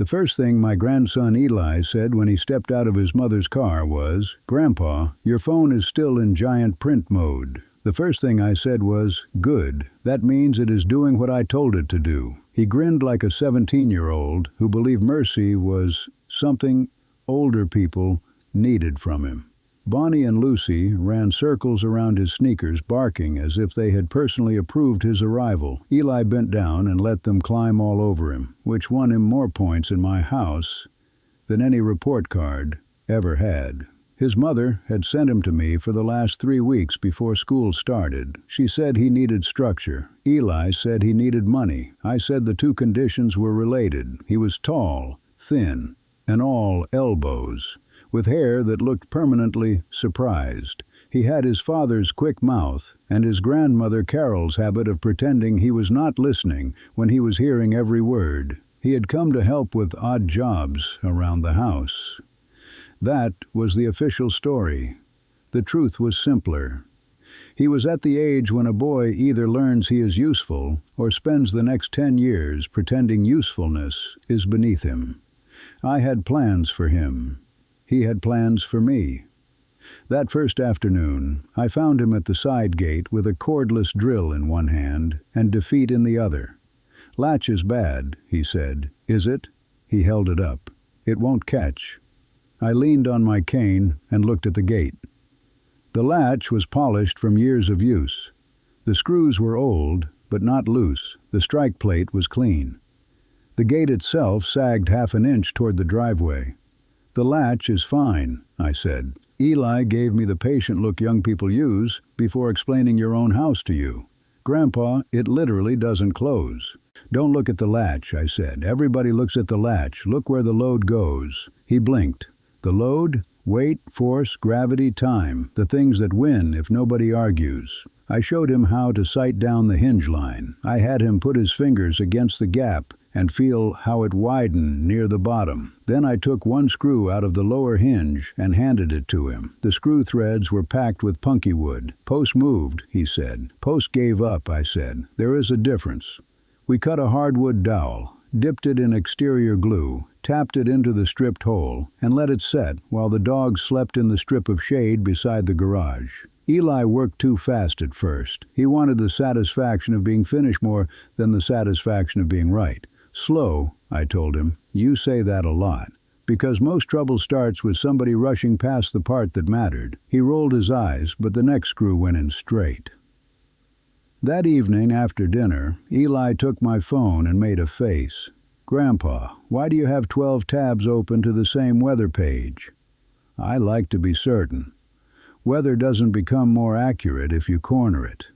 The first thing my grandson Eli said when he stepped out of his mother's car was, "Grandpa, your phone is still in giant print mode." The first thing I said was, "Good. That means it is doing what I told it to do." He grinned like a 17-year-old who believed mercy was something older people needed from him. Bonnie and Lucy ran circles around his sneakers, barking as if they had personally approved his arrival. Eli bent down and let them climb all over him, which won him more points in my house than any report card ever had. His mother had sent him to me for the last 3 weeks before school started. She said he needed structure. Eli said he needed money. I said the two conditions were related. He was tall, thin, and all elbows, with hair that looked permanently surprised. He had his father's quick mouth and his grandmother Carol's habit of pretending he was not listening when he was hearing every word. He had come to help with odd jobs around the house. That was the official story. The truth was simpler. He was at the age when a boy either learns he is useful or spends the next 10 years pretending usefulness is beneath him. I had plans for him. He had plans for me. That first afternoon, I found him at the side gate with a cordless drill in one hand and defeat in the other. "Latch is bad," he said. "Is it?" He held it up. "It won't catch." I leaned on my cane and looked at the gate. The latch was polished from years of use. The screws were old, but not loose. The strike plate was clean. The gate itself sagged half an inch toward the driveway. "The latch is fine," I said. "Eli gave me the patient look young people use before explaining your own house to you. Grandpa, it literally doesn't close." "Don't look at the latch," I said. "Everybody looks at the latch. Look where the load goes." He blinked. "The load? Weight, force, gravity, time. The things that win if nobody argues." I showed him how to sight down the hinge line. I had him put his fingers against the gap and feel how it widened near the bottom. Then I took one screw out of the lower hinge and handed it to him. The screw threads were packed with punky wood. "Post moved," he said. "Post gave up," I said. "There is a difference." We cut a hardwood dowel, dipped it in exterior glue, tapped it into the stripped hole, and let it set while the dog slept in the strip of shade beside the garage. Eli worked too fast at first. He wanted the satisfaction of being finished more than the satisfaction of being right. "Slow," I told him. "You say that a lot." Because most trouble starts with somebody rushing past the part that mattered. He rolled his eyes, but the next screw went in straight. That evening after dinner, Eli took my phone and made a face. "Grandpa, why do you have 12 tabs open to the same weather page?" "I like to be certain. Weather doesn't become more accurate if you corner it."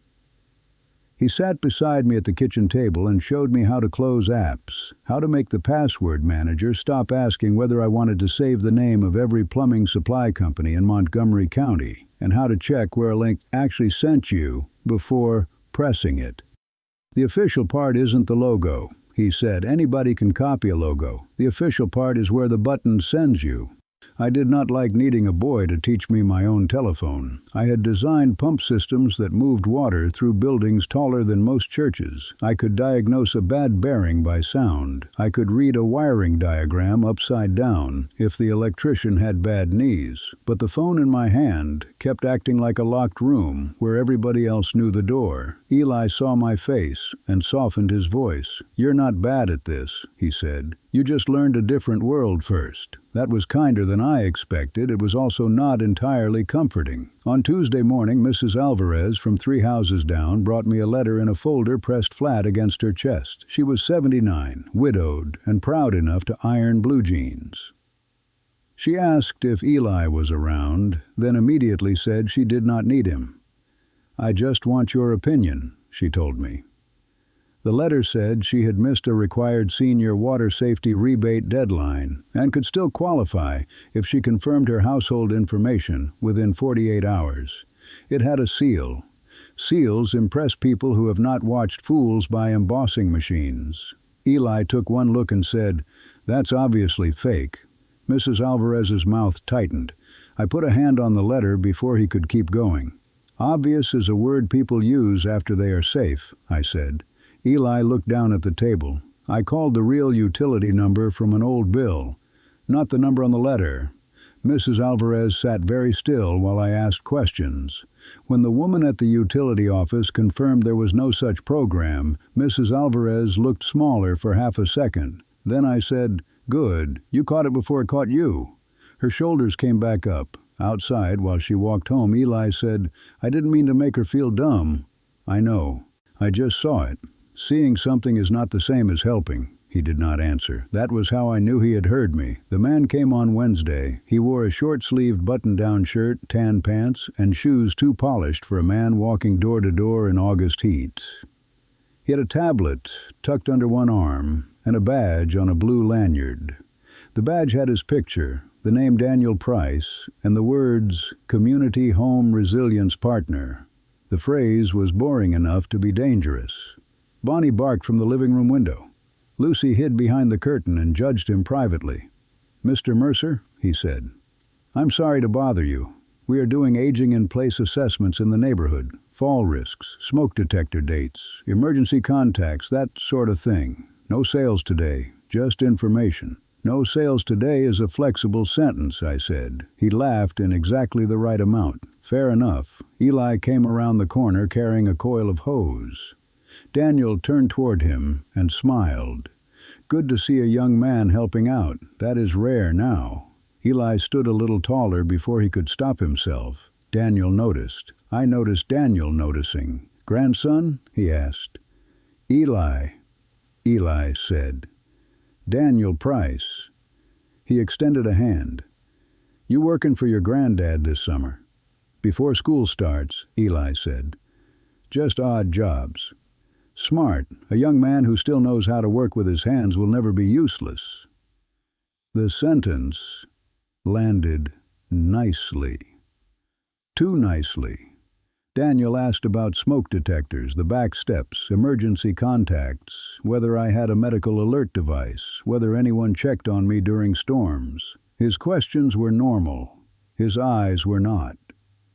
He sat beside me at the kitchen table and showed me how to close apps, how to make the password manager stop asking whether I wanted to save the name of every plumbing supply company in Montgomery County, and how to check where a link actually sent you before pressing it. "The official part isn't the logo," he said. "Anybody can copy a logo. The official part is where the button sends you." I did not like needing a boy to teach me my own telephone. I had designed pump systems that moved water through buildings taller than most churches. I could diagnose a bad bearing by sound. I could read a wiring diagram upside down if the electrician had bad knees. But the phone in my hand kept acting like a locked room where everybody else knew the door. Eli saw my face and softened his voice. "You're not bad at this," he said. "You just learned a different world first." That was kinder than I expected. It was also not entirely comforting. On Tuesday morning, Mrs. Alvarez from 3 houses down brought me a letter in a folder pressed flat against her chest. She was 79, widowed, and proud enough to iron blue jeans. She asked if Eli was around, then immediately said she did not need him. "I just want your opinion," she told me. The letter said she had missed a required senior water safety rebate deadline and could still qualify if she confirmed her household information within 48 hours. It had a seal. Seals impress people who have not watched fools by embossing machines. Eli took one look and said, "That's obviously fake." Mrs. Alvarez's mouth tightened. I put a hand on the letter before he could keep going. "Obvious is a word people use after they are safe," I said. Eli looked down at the table. I called the real utility number from an old bill, not the number on the letter. Mrs. Alvarez sat very still while I asked questions. When the woman at the utility office confirmed there was no such program, Mrs. Alvarez looked smaller for half a second. Then I said, "Good, you caught it before it caught you." Her shoulders came back up. Outside, while she walked home, Eli said, "I didn't mean to make her feel dumb." "I know. I just saw it. Seeing something is not the same as helping." He did not answer. That was how I knew he had heard me. The man came on Wednesday. He wore a short-sleeved button-down shirt, tan pants, and shoes too polished for a man walking door to door in August heat. He had a tablet tucked under one arm and a badge on a blue lanyard. The badge had his picture, the name Daniel Price, and the words Community Home Resilience Partner. The phrase was boring enough to be dangerous. Bonnie barked from the living room window. Lucy hid behind the curtain and judged him privately. "Mr. Mercer," he said, "I'm sorry to bother you. We are doing aging-in-place assessments in the neighborhood. Fall risks, smoke detector dates, emergency contacts, that sort of thing. No sales today, just information." "No sales today" is a flexible sentence, I said. He laughed in exactly the right amount. Fair enough. Eli came around the corner carrying a coil of hose. Daniel turned toward him and smiled. Good to see a young man helping out. That is rare now. Eli stood a little taller before he could stop himself. Daniel noticed. I noticed Daniel noticing. "Grandson?" he asked. "Eli," Eli said. "Daniel Price." He extended a hand. "You working for your granddad this summer?" "Before school starts," Eli said. "Just odd jobs." "Smart. A young man who still knows how to work with his hands will never be useless." The sentence landed nicely. Too nicely. Daniel asked about smoke detectors, the back steps, emergency contacts, whether I had a medical alert device, whether anyone checked on me during storms. His questions were normal. His eyes were not.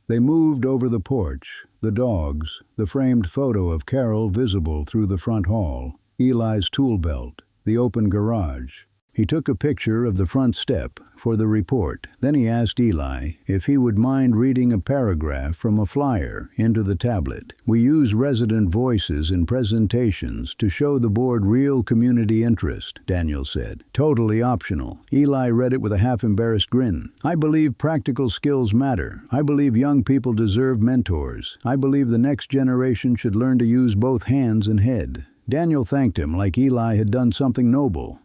They moved over the porch, the dogs, the framed photo of Carol visible through the front hall, Eli's tool belt, the open garage. He took a picture of the front step for the report. Then he asked Eli if he would mind reading a paragraph from a flyer into the tablet. "We use resident voices in presentations to show the board real community interest," Daniel said. "Totally optional." Eli read it with a half-embarrassed grin. "I believe practical skills matter. I believe young people deserve mentors. I believe the next generation should learn to use both hands and head." Daniel thanked him like Eli had done something noble.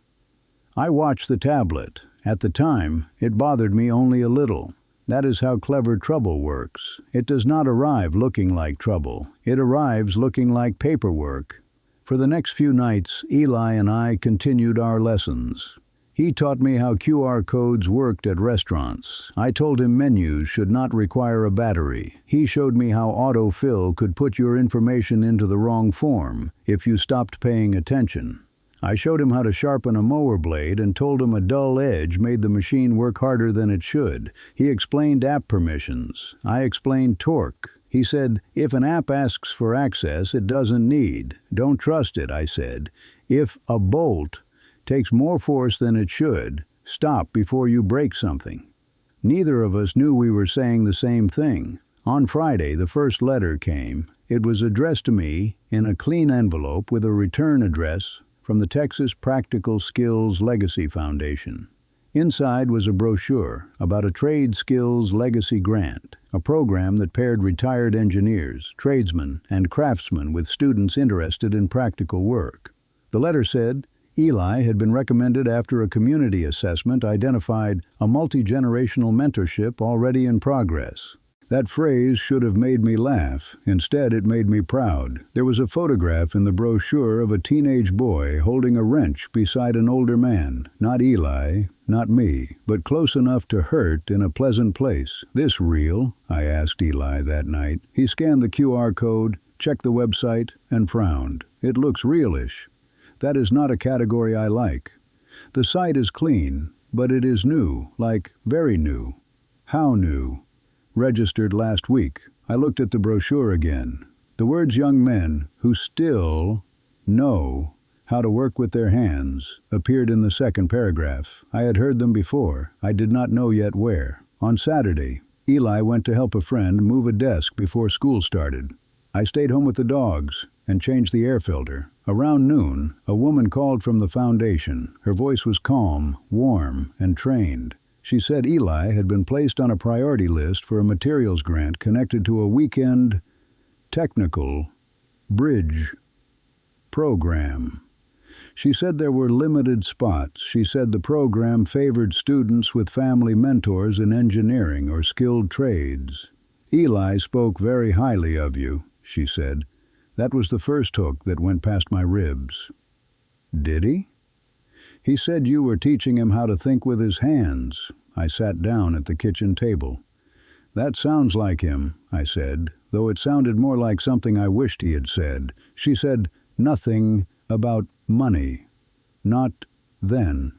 I watched the tablet. At the time, it bothered me only a little. That is how clever trouble works. It does not arrive looking like trouble. It arrives looking like paperwork. For the next few nights, Eli and I continued our lessons. He taught me how QR codes worked at restaurants. I told him menus should not require a battery. He showed me how autofill could put your information into the wrong form if you stopped paying attention. I showed him how to sharpen a mower blade and told him a dull edge made the machine work harder than it should. He explained app permissions. I explained torque. He said, "If an app asks for access, it doesn't need. Don't trust it," I said. "If a bolt takes more force than it should, stop before you break something." Neither of us knew we were saying the same thing. On Friday, the first letter came. It was addressed to me in a clean envelope with a return address from the Texas Practical Skills Legacy Foundation. Inside was a brochure about a Trade Skills Legacy Grant, a program that paired retired engineers, tradesmen, and craftsmen with students interested in practical work. The letter said, Eli had been recommended after a community assessment identified a multi-generational mentorship already in progress. That phrase should have made me laugh. Instead, it made me proud. There was a photograph in the brochure of a teenage boy holding a wrench beside an older man. Not Eli, not me, but close enough to hurt in a pleasant place. "This real?" I asked Eli that night. He scanned the QR code, checked the website, and frowned. "It looks realish. That is not a category I like. The site is clean, but it is new, like very new." "How new?" "Registered last week." I looked at the brochure again. The words "young men who still know how to work with their hands, appeared in the second paragraph. I had heard them before. I did not know yet where. On Saturday, Eli went to help a friend move a desk before school started. I stayed home with the dogs and changed the air filter. Around noon, a woman called from the foundation. Her voice was calm, warm, and trained. She said Eli had been placed on a priority list for a materials grant connected to a weekend technical bridge program. She said there were limited spots. She said the program favored students with family mentors in engineering or skilled trades. Eli spoke very highly of you, she said. That was the first hook that went past my ribs. Did he? He said you were teaching him how to think with his hands. I sat down at the kitchen table. That sounds like him, I said, though it sounded more like something I wished he had said. She said nothing about money. Not then.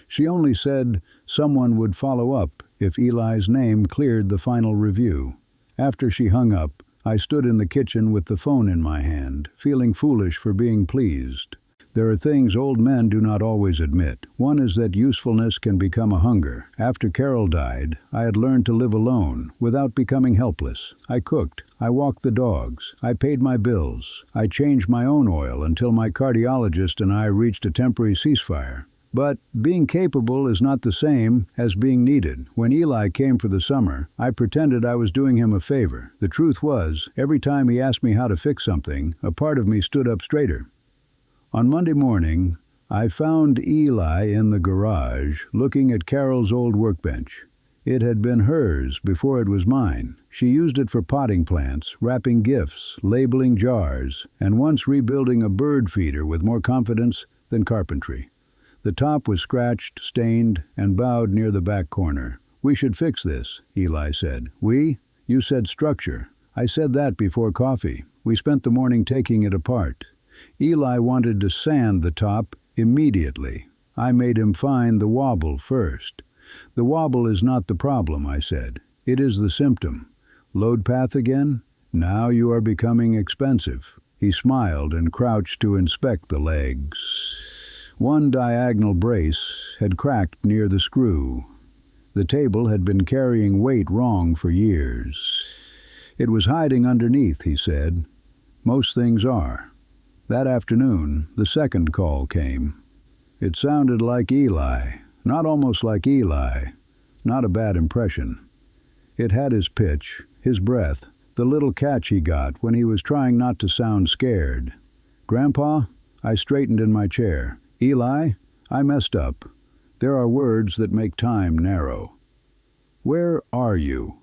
She only said someone would follow up if Eli's name cleared the final review. After she hung up, I stood in the kitchen with the phone in my hand, feeling foolish for being pleased. There are things old men do not always admit. One is that usefulness can become a hunger. After Carol died, I had learned to live alone, without becoming helpless. I cooked. I walked the dogs. I paid my bills. I changed my own oil until my cardiologist and I reached a temporary ceasefire. But being capable is not the same as being needed. When Eli came for the summer, I pretended I was doing him a favor. The truth was, every time he asked me how to fix something, a part of me stood up straighter. On Monday morning, I found Eli in the garage, looking at Carol's old workbench. It had been hers before it was mine. She used it for potting plants, wrapping gifts, labeling jars, and once rebuilding a bird feeder with more confidence than carpentry. The top was scratched, stained, and bowed near the back corner. We should fix this, Eli said. We? You said structure. I said that before coffee. We spent the morning taking it apart. Eli wanted to sand the top immediately. I made him find the wobble first. The wobble is not the problem, I said. It is the symptom. Load path again? Now you are becoming expensive. He smiled and crouched to inspect the legs. One diagonal brace had cracked near the screw. The table had been carrying weight wrong for years. It was hiding underneath, he said. Most things are. That afternoon, the second call came. It sounded like Eli, not almost like Eli, not a bad impression. It had his pitch, his breath, the little catch he got when he was trying not to sound scared. Grandpa, I straightened in my chair. Eli, I messed up. There are words that make time narrow. Where are you?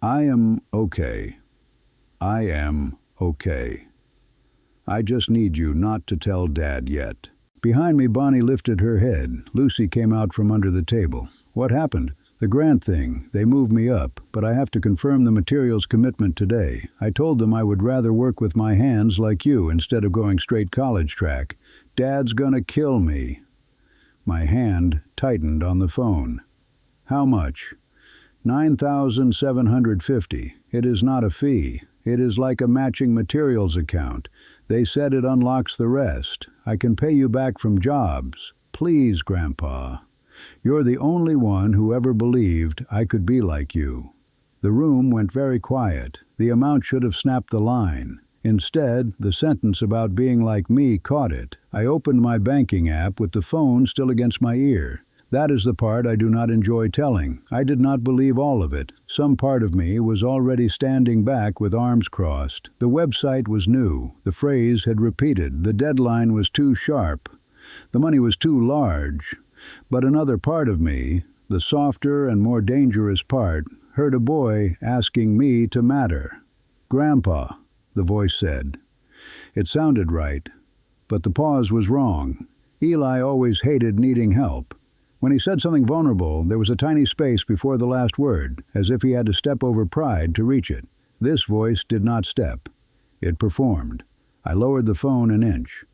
I am okay. I am okay. I just need you not to tell Dad yet. Behind me, Bonnie lifted her head. Lucy came out from under the table. What happened? The grant thing. They moved me up, but I have to confirm the materials commitment today. I told them I would rather work with my hands like you instead of going straight college track. Dad's gonna kill me. My hand tightened on the phone. How much? $9,750. It is not a fee. It is like a matching materials account. They said it unlocks the rest. I can pay you back from jobs. Please, Grandpa. You're the only one who ever believed I could be like you. The room went very quiet. The amount should have snapped the line. Instead, the sentence about being like me caught it. I opened my banking app with the phone still against my ear. That is the part I do not enjoy telling. I did not believe all of it. Some part of me was already standing back with arms crossed. The website was new. The phrase had repeated. The deadline was too sharp. The money was too large. But another part of me, the softer and more dangerous part, heard a boy asking me to matter. Grandpa, the voice said. It sounded right, but the pause was wrong. Eli always hated needing help. When he said something vulnerable, there was a tiny space before the last word, as if he had to step over pride to reach it. This voice did not step. It performed. I lowered the phone an inch.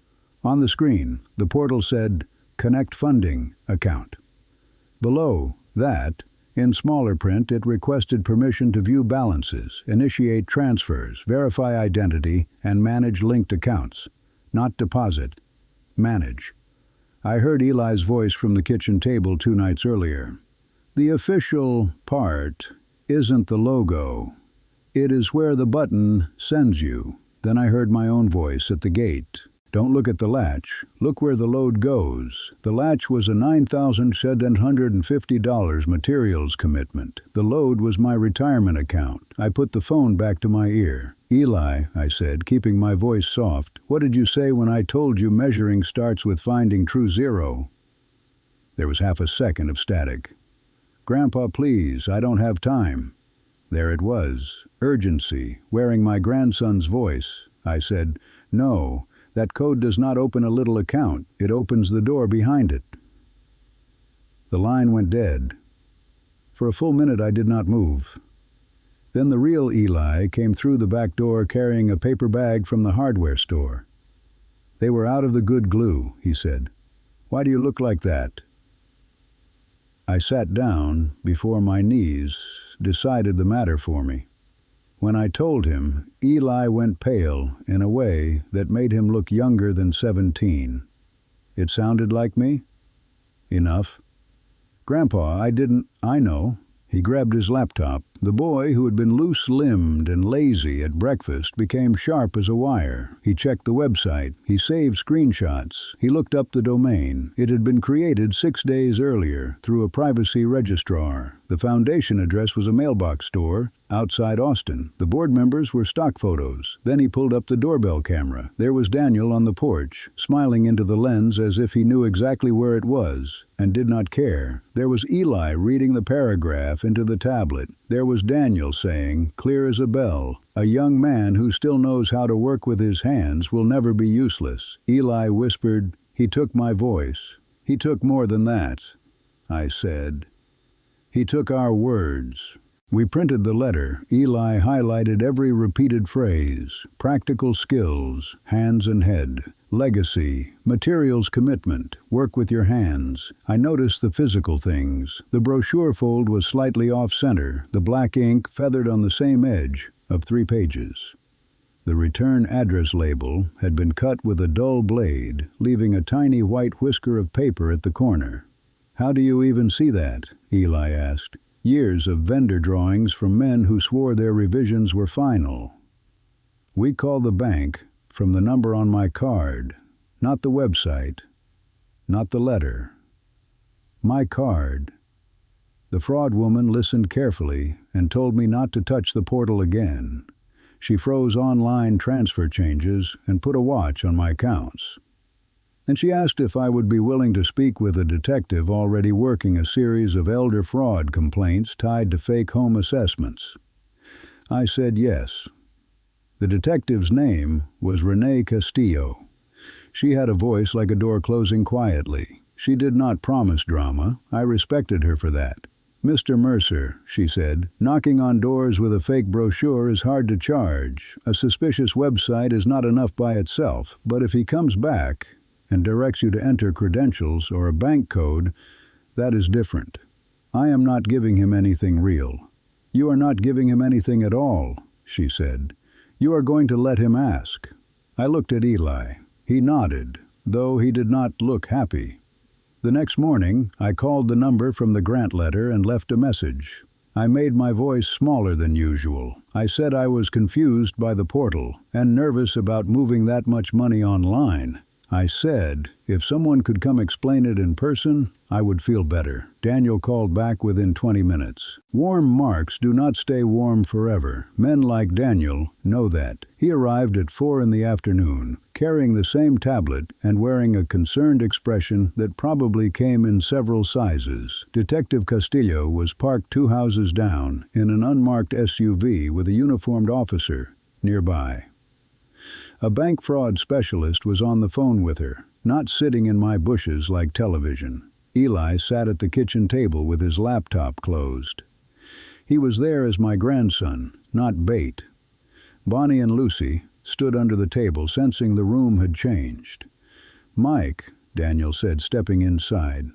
On the screen, the portal said, Connect Funding Account. Below that, in smaller print, it requested permission to view balances, initiate transfers, verify identity, and manage linked accounts. Not deposit. Manage. I heard Eli's voice from the kitchen table 2 nights earlier. The official part isn't the logo. It is where the button sends you. Then I heard my own voice at the gate. Don't look at the latch. Look where the load goes. The latch was a $9,750 materials commitment. The load was my retirement account. I put the phone back to my ear. Eli, I said, keeping my voice soft, what did you say when I told you measuring starts with finding true zero? There was half a second of static. Grandpa, please, I don't have time. There it was. Urgency, wearing my grandson's voice. I said, no, that code does not open a little account. It opens the door behind it. The line went dead. For a full minute I did not move. Then the real Eli came through the back door carrying a paper bag from the hardware store. They were out of the good glue, he said. Why do you look like that? I sat down before my knees decided the matter for me. When I told him, Eli went pale in a way that made him look younger than 17. It sounded like me? Enough. Grandpa, I know. He grabbed his laptop. The boy, who had been loose-limbed and lazy at breakfast, became sharp as a wire. He checked the website. He saved screenshots. He looked up the domain. It had been created 6 days earlier through a privacy registrar. The foundation address was a mailbox store outside Austin. The board members were stock photos. Then he pulled up the doorbell camera. There was Daniel on the porch, smiling into the lens as if he knew exactly where it was and did not care. There was Eli reading the paragraph into the tablet. There was Daniel saying, clear as a bell, a young man who still knows how to work with his hands will never be useless. Eli whispered, he took my voice. He took more than that. I said, he took our words. We printed the letter. Eli highlighted every repeated phrase. Practical skills, hands and head. Legacy, materials commitment, work with your hands. I noticed the physical things. The brochure fold was slightly off-center, the black ink feathered on the same edge of 3 pages. The return address label had been cut with a dull blade, leaving a tiny white whisker of paper at the corner. How do you even see that? Eli asked. Years of vendor drawings from men who swore their revisions were final. We call the bank from the number on my card, not the website, not the letter. My card. The fraud woman listened carefully and told me not to touch the portal again. She froze online transfer changes and put a watch on my accounts. And she asked if I would be willing to speak with a detective already working a series of elder fraud complaints tied to fake home assessments. I said yes. The detective's name was Renee Castillo. She had a voice like a door closing quietly. She did not promise drama. I respected her for that. Mr. Mercer, she said, knocking on doors with a fake brochure is hard to charge. A suspicious website is not enough by itself, but if he comes back and directs you to enter credentials or a bank code, that is different. I am not giving him anything real. You are not giving him anything at all, she said. You are going to let him ask. I looked at Eli. He nodded, though he did not look happy. The next morning, I called the number from the grant letter and left a message. I made my voice smaller than usual. I said I was confused by the portal and nervous about moving that much money online. I said, if someone could come explain it in person, I would feel better. Daniel called back within 20 minutes. Warm marks do not stay warm forever. Men like Daniel know that. He arrived at 4 in the afternoon, carrying the same tablet and wearing a concerned expression that probably came in several sizes. Detective Castillo was parked 2 houses down in an unmarked SUV with a uniformed officer nearby. A bank fraud specialist was on the phone with her, not sitting in my bushes like television. Eli sat at the kitchen table with his laptop closed. He was there as my grandson, not bait. Bonnie and Lucy stood under the table, sensing the room had changed. Mike, Daniel said, stepping inside,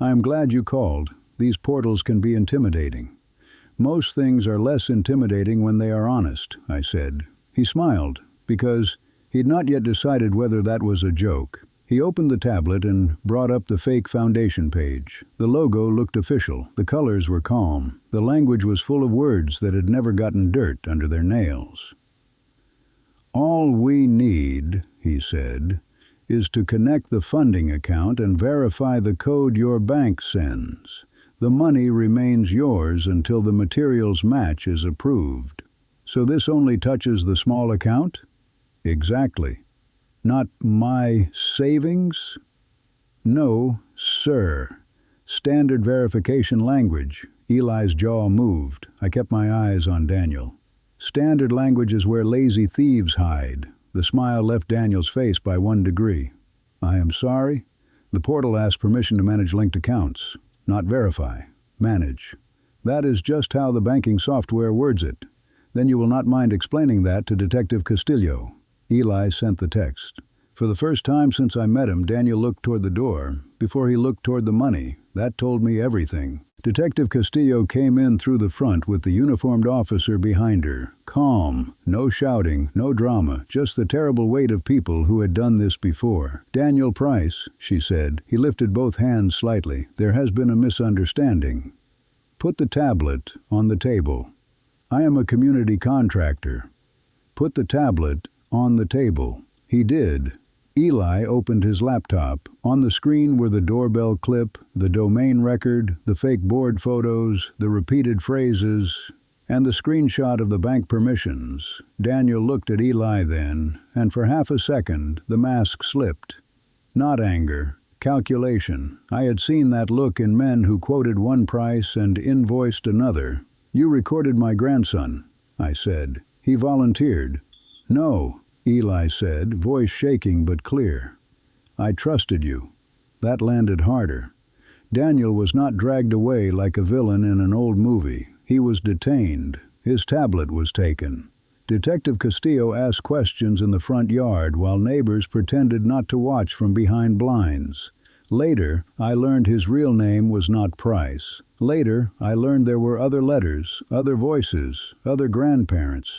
I am glad you called. These portals can be intimidating. Most things are less intimidating when they are honest, I said. He smiled, because he had not yet decided whether that was a joke. He opened the tablet and brought up the fake foundation page. The logo looked official. The colors were calm. The language was full of words that had never gotten dirt under their nails. "All we need," he said, "is to connect the funding account and verify the code your bank sends. The money remains yours until the materials match is approved." "So this only touches the small account?" "Exactly." "Not my savings?" "No, sir." Standard verification language. Eli's jaw moved. I kept my eyes on Daniel. "Standard language is where lazy thieves hide." The smile left Daniel's face by 1 degree. "I am sorry. The portal asks permission to manage linked accounts. Not verify. Manage. That is just how the banking software words it. Then you will not mind explaining that to Detective Castillo." Eli sent the text. For the first time since I met him, Daniel looked toward the door, before he looked toward the money. That told me everything. Detective Castillo came in through the front with the uniformed officer behind her. Calm, no shouting, no drama, just the terrible weight of people who had done this before. "Daniel Price," she said. He lifted both hands slightly. "There has been a misunderstanding. Put the tablet on the table. I am a community contractor. Put the tablet on the table." He did. Eli opened his laptop. On the screen were the doorbell clip, the domain record, the fake board photos, the repeated phrases, and the screenshot of the bank permissions. Daniel looked at Eli then, and for half a second the mask slipped. Not anger, calculation. I had seen that look in men who quoted one price and invoiced another. "You recorded my grandson," I said. He volunteered. "No," Eli said, voice shaking but clear. "I trusted you." That landed harder. Daniel was not dragged away like a villain in an old movie. He was detained. His tablet was taken. Detective Castillo asked questions in the front yard while neighbors pretended not to watch from behind blinds. Later, I learned his real name was not Price. Later, I learned there were other letters, other voices, other grandparents.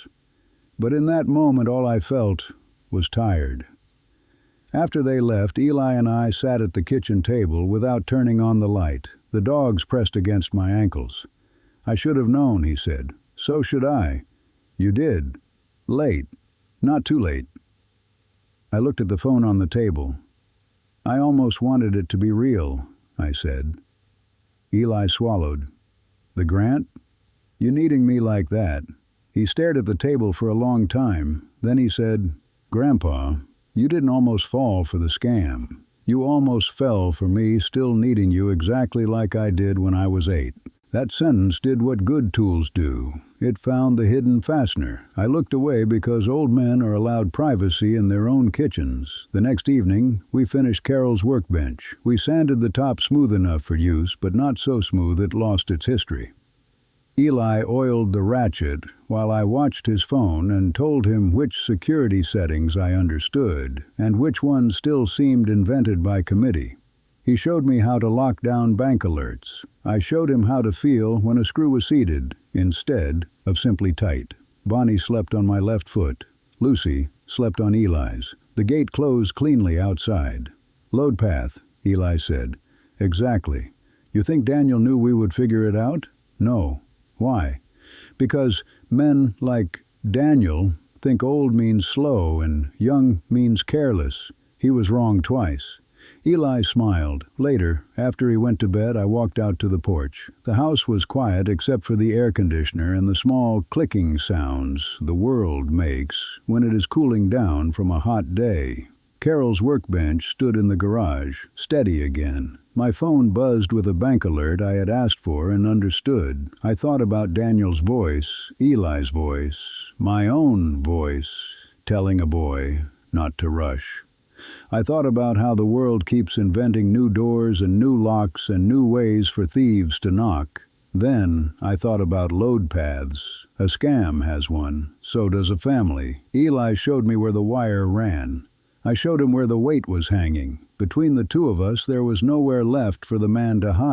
But in that moment all I felt was tired. After they left, Eli and I sat at the kitchen table without turning on the light. The dogs pressed against my ankles. "I should have known," he said. "So should I." "You did. Late. Not too late." I looked at the phone on the table. "I almost wanted it to be real," I said. Eli swallowed. "The grant? You needing me like that?" He stared at the table for a long time. Then he said, "Grandpa, you didn't almost fall for the scam. You almost fell for me still needing you exactly like I did when I was 8. That sentence did what good tools do. It found the hidden fastener. I looked away because old men are allowed privacy in their own kitchens. The next evening, we finished Carol's workbench. We sanded the top smooth enough for use, but not so smooth it lost its history. Eli oiled the ratchet while I watched his phone and told him which security settings I understood and which ones still seemed invented by committee. He showed me how to lock down bank alerts. I showed him how to feel when a screw was seated instead of simply tight. Bonnie slept on my left foot. Lucy slept on Eli's. The gate closed cleanly outside. "Load path," Eli said. "Exactly. You think Daniel knew we would figure it out?" "No." "Why?" "Because men like Daniel think old means slow and young means careless. He was wrong twice." Eli smiled. Later, after he went to bed, I walked out to the porch. The house was quiet except for the air conditioner and the small clicking sounds the world makes when it is cooling down from a hot day. Carol's workbench stood in the garage, steady again. My phone buzzed with a bank alert I had asked for and understood. I thought about Daniel's voice, Eli's voice, my own voice, telling a boy not to rush. I thought about how the world keeps inventing new doors and new locks and new ways for thieves to knock. Then I thought about load paths. A scam has one. So does a family. Eli showed me where the wire ran. I showed him where the weight was hanging. Between the two of us, there was nowhere left for the man to hide.